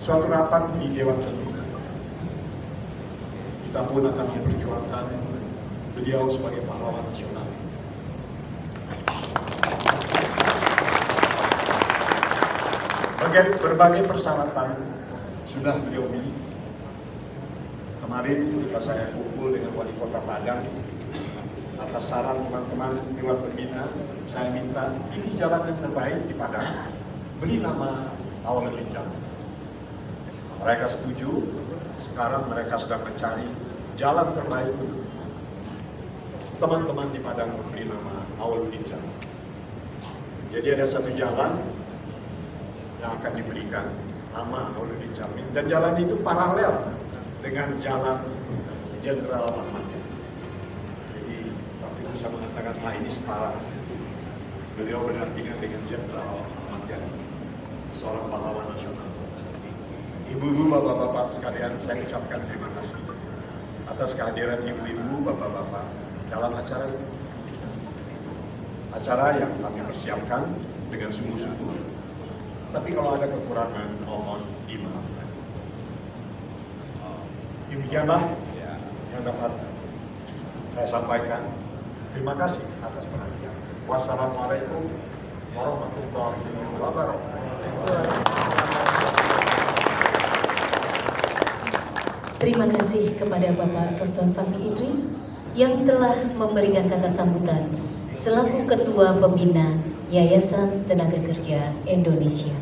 suatu rapat di Dewan Pembina. Kita pun akan memperjuangkan beliau sebagai pahlawan nasional. Berbagai persyaratan sudah beliau miliki. Kemarin ketika saya kumpul dengan Wali Kota Padang, atas saran teman-teman Dewan Pembina, saya minta ini jalan yang terbaik di Padang, beri nama Awal Lincang. Mereka setuju. Sekarang mereka sedang mencari jalan terbaik untuk teman-teman di Padang memberi nama Awal Lincang. Jadi ada satu jalan yang akan diberikan nama Awal Lincang, dan jalan itu paralel dengan jalan Jenderal Ahmad. Jadi waktu itu saya mengatakan, ini setara. Beliau berdampingan dengan Jenderal Ahmad Yani, seorang pahlawan nasional. Ibu-ibu, bapak-bapak sekalian, saya ucapkan terima kasih atas kehadiran ibu-ibu, bapak-bapak dalam acara yang kami persiapkan dengan sungguh-sungguh. Tapi kalau ada kekurangan, mohon dimaafkan. Demikianlah yang dapat saya sampaikan. Terima kasih atas perhatian. Wassalamualaikum warahmatullahi wabarakatuh. Terima kasih kepada Bapak Dr. Fahmi Idris yang telah memberikan kata sambutan selaku Ketua Pembina Yayasan Tenaga Kerja Indonesia.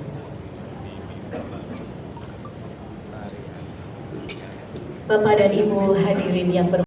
Bapak dan Ibu hadirin yang